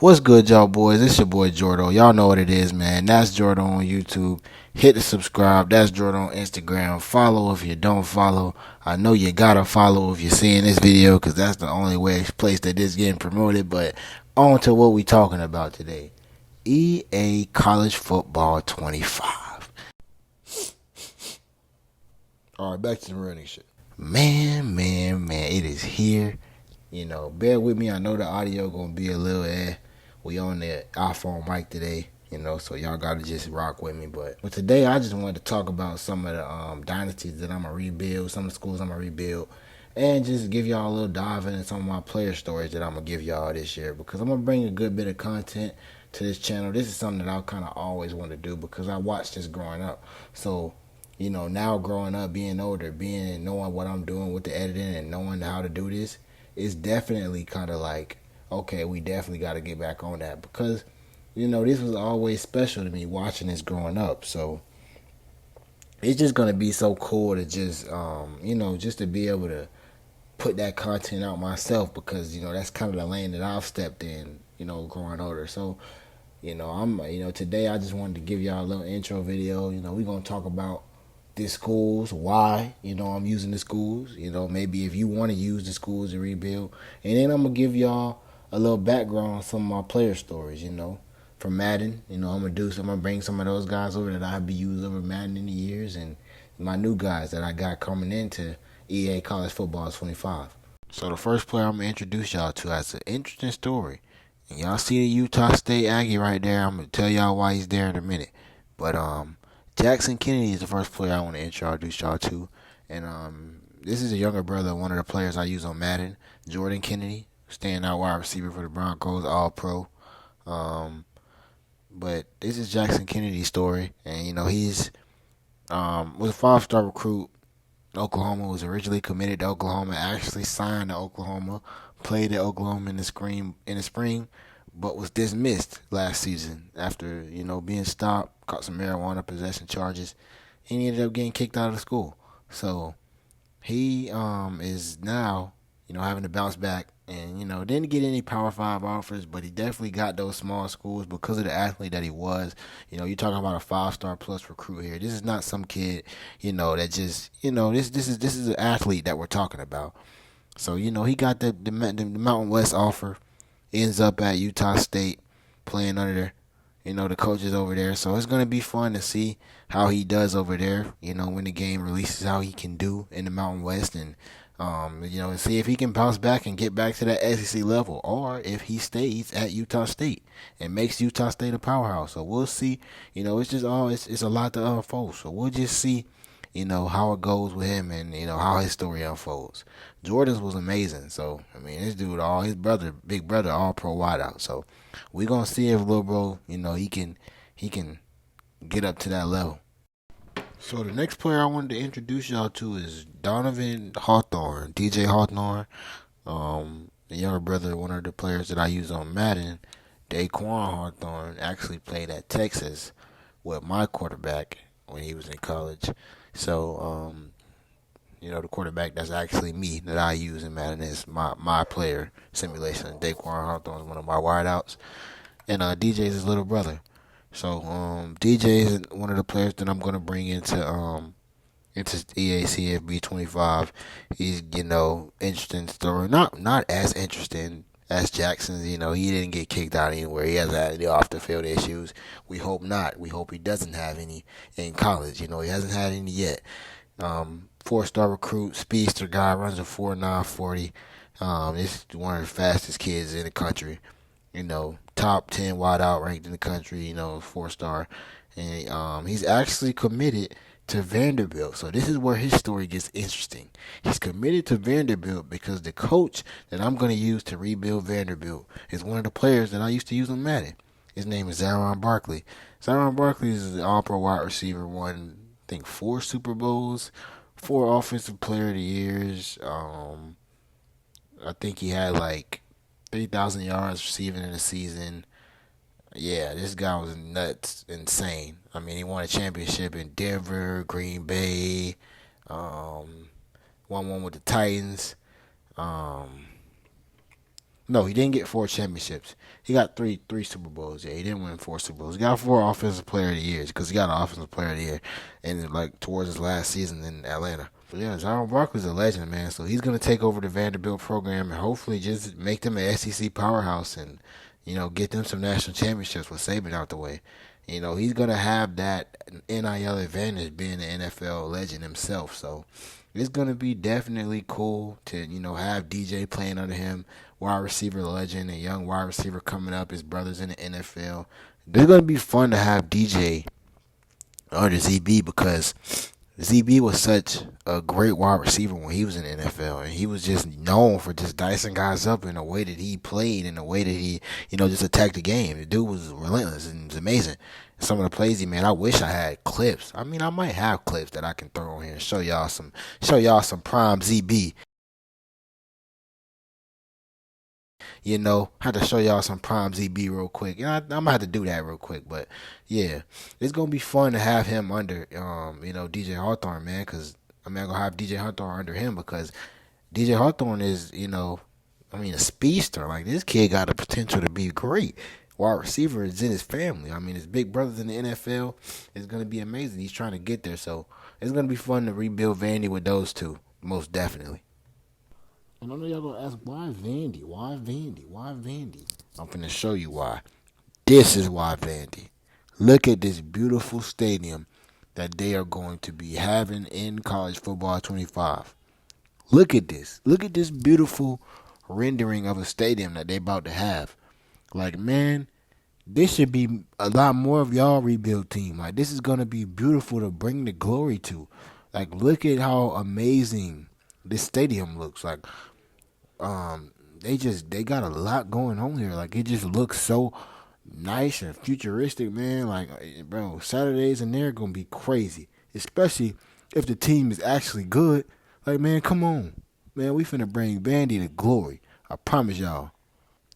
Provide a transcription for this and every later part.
What's good, y'all boys? It's your boy Jordo. Y'all know what it is, man. That's Jordo on YouTube. Hit the subscribe. That's Jordo on Instagram. Follow if you don't follow. I know you gotta follow if you're seeing this video because that's the only place that this getting promoted. But on to what we talking about today. EA College Football 25. All right, back to the running shit. Man, it is here. Bear with me. I know the audio gonna be a little We on the iPhone mic today, so y'all gotta just rock with me. But today I just wanted to talk about some of the dynasties that I'm gonna rebuild, some of the schools I'm gonna rebuild, and just give y'all a little dive into some of my player stories that I'm gonna give y'all this year because I'm gonna bring a good bit of content to this channel. This is something that I kind of always want to do because I watched this growing up. So now growing up, being older, knowing what I'm doing with the editing and knowing how to do this, it's definitely kind of like, okay, we definitely got to get back on that because, this was always special to me watching this growing up. So it's just going to be so cool to just, just to be able to put that content out myself because, that's kind of the lane that I've stepped in, growing older. So, today I just wanted to give y'all a little intro video. We're going to talk about the schools, why, I'm using the schools, maybe if you want to use the schools to rebuild. And then I'm going to give y'all a little background on some of my player stories, from Madden. I'm going to bring some of those guys over that I've been using over Madden in the years and my new guys that I got coming into EA College Football 25. So the first player I'm going to introduce y'all to has an interesting story. And y'all see the Utah State Aggie right there. I'm going to tell y'all why he's there in a minute. But, Jackson Kennedy is the first player I want to introduce y'all to. And this is a younger brother of one of the players I use on Madden, Jordan Kennedy, standout wide receiver for the Broncos, All-Pro. But this is Jackson Kennedy's story. And, he's was a five-star recruit. Oklahoma, was originally committed to Oklahoma, actually signed to Oklahoma, played at Oklahoma in the spring, but was dismissed last season after, being stopped, caught some marijuana possession charges, and he ended up getting kicked out of the school. So he is now, having to bounce back and, didn't get any Power 5 offers, but he definitely got those small schools because of the athlete that he was. You're talking about a 5-star plus recruit here. This is not some kid, that just, this is an athlete that we're talking about. So, he got the Mountain West offer, ends up at Utah State playing under, the coaches over there. So it's going to be fun to see how he does over there, when the game releases, how he can do in the Mountain West and, and see if he can bounce back and get back to that SEC level or if he stays at Utah State and makes Utah State a powerhouse. So we'll see. It's a lot to unfold. So we'll just see, how it goes with him and, how his story unfolds. Jordan's was amazing. So, this dude, big brother, all pro wideout. So we're going to see if little bro, he can get up to that level. So the next player I wanted to introduce y'all to is Donovan Hawthorne, DJ Hawthorne, the younger brother, one of the players that I use on Madden. Daquan Hawthorne actually played at Texas with my quarterback when he was in college. So, the quarterback that's actually me that I use in Madden is my player simulation. Daquan Hawthorne is one of my wideouts, and DJ is his little brother. So DJ is one of the players that I'm gonna bring into EACFB 25. He's interesting story, not as interesting as Jackson's. He didn't get kicked out anywhere. He hasn't had any off the field issues. We hope not. We hope he doesn't have any in college. He hasn't had any yet. 4-star recruit, speedster guy, runs a 4.9 40. This is one of the fastest kids in the country. Top 10 wideout ranked in the country, 4-star. And he's actually committed to Vanderbilt. So this is where his story gets interesting. He's committed to Vanderbilt because the coach that I'm going to use to rebuild Vanderbilt is one of the players that I used to use on Madden. His name is Zaron Barkley. Zaron Barkley is an all-pro wide receiver, won, I think, 4 Super Bowls, 4 Offensive Player of the Years. I think he had like 3,000 yards receiving in a season. Yeah, this guy was nuts, insane. He won a championship in Denver, Green Bay, won one with the Titans. No, he didn't get 4 championships. He got three Super Bowls. Yeah, he didn't win 4 Super Bowls. He got 4 Offensive Player of the Years because he got an Offensive Player of the Year, and like towards his last season in Atlanta. But yeah, John Barkley's a legend, man. So he's gonna take over the Vanderbilt program and hopefully just make them an SEC powerhouse and get them some national championships with Saban out the way. He's gonna have that NIL advantage being an NFL legend himself. So it's gonna be definitely cool to have DJ playing under him, wide receiver legend, a young wide receiver coming up. His brother's in the NFL. It's gonna be fun to have DJ under ZB because ZB was such a great wide receiver when he was in the NFL, and he was just known for just dicing guys up in the way that he played and the way that he, just attacked the game. The dude was relentless and it was amazing. Some of the plays he made, I wish I had clips. I mean, I might have clips that I can throw on here and show y'all some prime ZB. Had to show y'all some prime ZB real quick. I'm gonna have to do that real quick, but yeah, it's gonna be fun to have him under, DJ Hawthorne, man. Because I'm gonna have DJ Hawthorne under him because DJ Hawthorne is, a speedster. Like this kid got the potential to be great. Wide receiver is in his family. I mean, his big brother's in the NFL. It's gonna be amazing. He's trying to get there, so it's gonna be fun to rebuild Vandy with those two, most definitely. And I know y'all gonna ask, why Vandy? Why Vandy? Why Vandy? I'm finna show you why. This is why Vandy. Look at this beautiful stadium that they are going to be having in college football 25. Look at this. Look at this beautiful rendering of a stadium that they about to have. Like, man, this should be a lot more of y'all rebuild team. Like, this is gonna be beautiful to bring the glory to. Like, look at how amazing this stadium looks. Like, they got a lot going on here. Like it just looks so nice and futuristic, man. Like, bro, Saturdays in there gonna be crazy, especially if the team is actually good. Like, man, come on, man, we finna bring Vandy to glory. I promise y'all.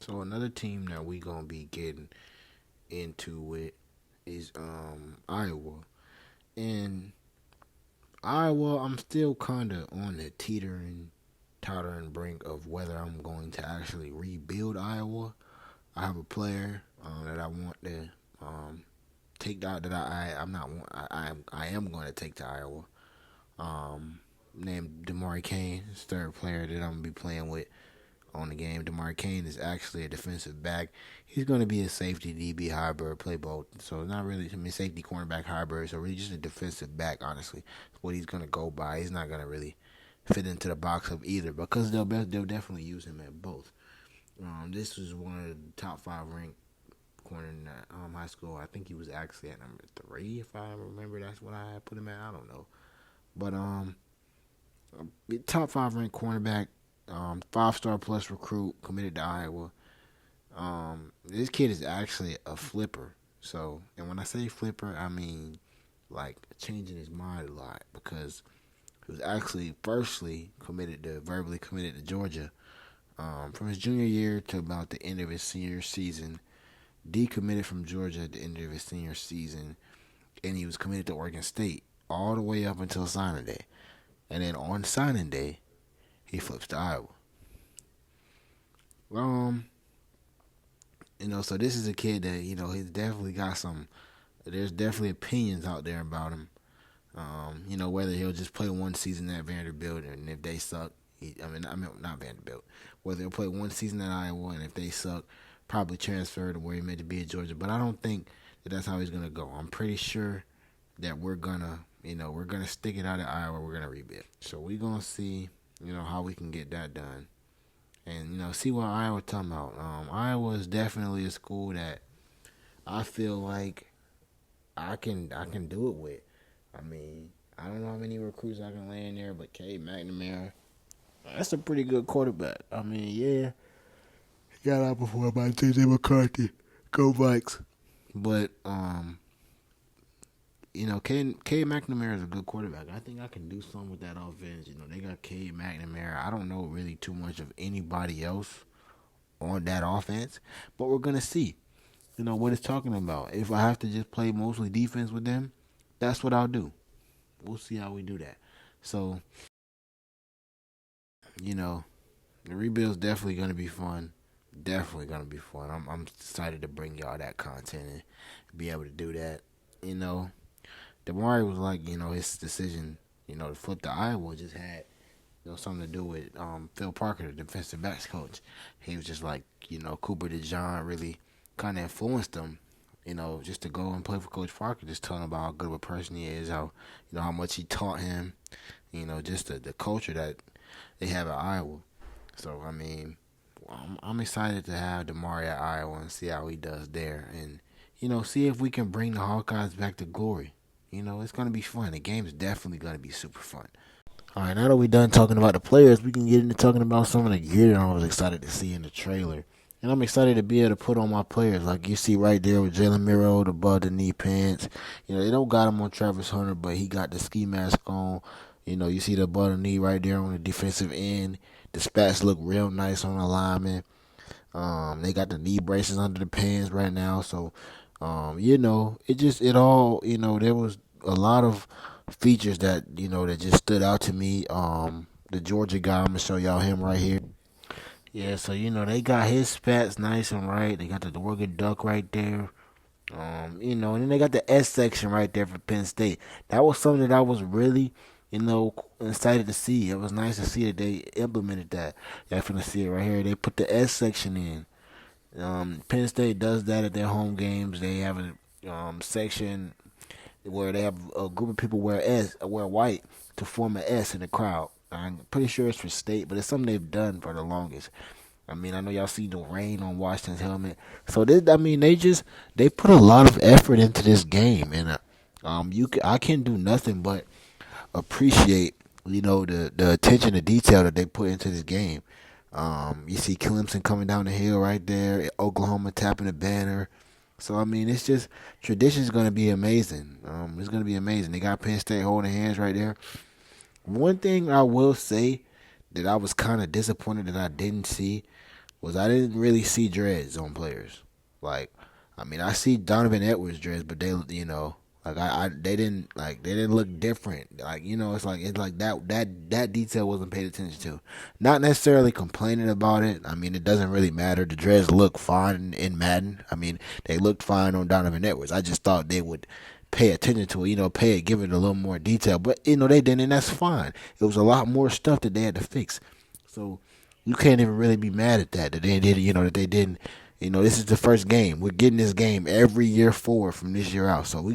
So another team that we gonna be getting into with is Iowa. And Iowa, I'm still kinda on the tottering brink of whether I'm going to actually rebuild Iowa. I have a player that I want to take out that I'm not I am going to take to Iowa. Named Demari Kane, third player that I'm gonna be playing with on the game. Demar Kane is actually a defensive back. He's going to be a safety DB hybrid, play both. So not really, safety cornerback hybrid. So really just a defensive back, honestly. That's what he's going to go by. He's not going to really fit into the box of either because they'll definitely use him at both. This was one of the top 5 ranked corner in high school. I think he was actually at number 3, if I remember. That's what I put him at. I don't know, but top 5 ranked cornerback, 5-star plus recruit, committed to Iowa. This kid is actually a flipper. So, and when I say flipper, I mean like changing his mind a lot because he was actually firstly verbally committed to Georgia. From his junior year to about the end of his senior season, decommitted from Georgia at the end of his senior season, and he was committed to Oregon State all the way up until signing day. And then on signing day, he flips to Iowa. So this is a kid that, he's definitely got there's definitely opinions out there about him. Whether he'll just play one season at Vanderbilt and if they suck, not Vanderbilt. Whether he'll play one season at Iowa and if they suck, probably transfer to where he meant to be at Georgia. But I don't think that's how he's gonna go. I'm pretty sure that we're gonna stick it out at Iowa. We're gonna rebuild. So we're gonna see, how we can get that done, and see what Iowa talking about. Iowa is definitely a school that I feel like I can do it with. I mean, I don't know how many recruits I can land there, but Cade McNamara, that's a pretty good quarterback. I mean, yeah, he got out before by J.J. McCarthy. Go Vikes. But Cade McNamara is a good quarterback. I think I can do something with that offense. They got Cade McNamara. I don't know really too much of anybody else on that offense, but we're gonna see. What it's talking about. If I have to just play mostly defense with them, that's what I'll do. We'll see how we do that. So, the rebuild's definitely gonna be fun. Definitely gonna be fun. I'm excited to bring y'all that content and be able to do that. You know, Damari was like, his decision, to flip to Iowa just had, something to do with Phil Parker, the defensive backs coach. He was just like, Cooper DeJean really kind of influenced him, just to go and play for Coach Parker, just telling him about how good of a person he is, how, how much he taught him, just the culture that they have at Iowa. So, I mean, I'm excited to have Damari at Iowa and see how he does there, and see if we can bring the Hawkeyes back to glory. It's gonna be fun. The game is definitely gonna be super fun. All right, now that we're done talking about the players, we can get into talking about some of the gear that I was excited to see in the trailer. And I'm excited to be able to put on my players. Like you see right there with Jalen Miro, the above the knee pants. They don't got him on Travis Hunter, but he got the ski mask on. You see the above the knee right there on the defensive end. The spats look real nice on the lineman. They got the knee braces under the pants right now. So, it all, there was a lot of features that, that just stood out to me. The Georgia guy, I'm going to show y'all him right here. Yeah, so, they got his spats nice and right. They got the Oregon Duck right there. And then they got the S section right there for Penn State. That was something that I was really, excited to see. It was nice to see that they implemented that. Y'all finna see it right here. They put the S section in. Penn State does that at their home games. They have a section where they have a group of people wear white to form an S in the crowd. I'm pretty sure it's for state, but it's something they've done for the longest. I mean, I know y'all see the rain on Washington's helmet. So they put a lot of effort into this game, and I can do nothing but appreciate the attention to detail that they put into this game. You see Clemson coming down the hill right there, Oklahoma tapping the banner. So I mean, it's just tradition's gonna be amazing. It's gonna be amazing. They got Penn State holding hands right there. One thing I will say that I was kind of disappointed that I didn't see was I didn't really see dreads on players. Like, I mean, I see Donovan Edwards dreads, but like they didn't look different. Like, it's like that detail wasn't paid attention to. Not necessarily complaining about it. I mean, it doesn't really matter. The dreads look fine in Madden. I mean, they looked fine on Donovan Edwards. I just thought they would pay attention to it, give it a little more detail. But they didn't, and that's fine. It was a lot more stuff that they had to fix. So you can't even really be mad at that they did. That they didn't. This is the first game. We're getting this game every year forward from this year out. So we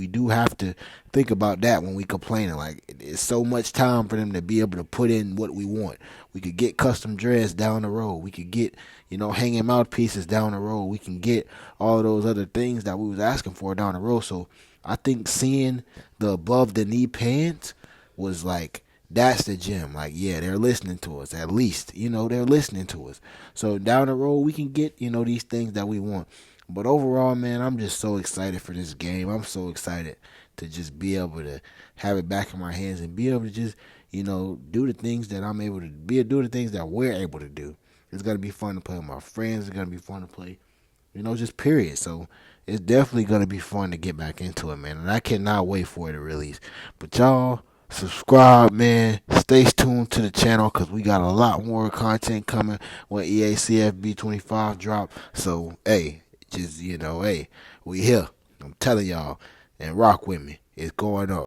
do have to think about that when we complaining. Like, it's so much time for them to be able to put in what we want. We could get custom dress down the road. We could get, hanging mouthpieces down the road. We can get all those other things that we was asking for down the road. So I think seeing the above the knee pants was like, that's the gym. Like, yeah, they're listening to us. At least, they're listening to us. So down the road, we can get, these things that we want. But overall, man, I'm just so excited for this game. I'm so excited to just be able to have it back in my hands and be able to just, do the things that I'm able to do the things that we're able to do. It's going to be fun to play with my friends. It's going to be fun to play, just period. So it's definitely going to be fun to get back into it, man. And I cannot wait for it to release. But y'all, subscribe, man. Stay tuned to the channel because we got a lot more content coming when EACFB 25 drop. So, hey, just, hey, we here. I'm telling y'all. And rock with me. It's going up.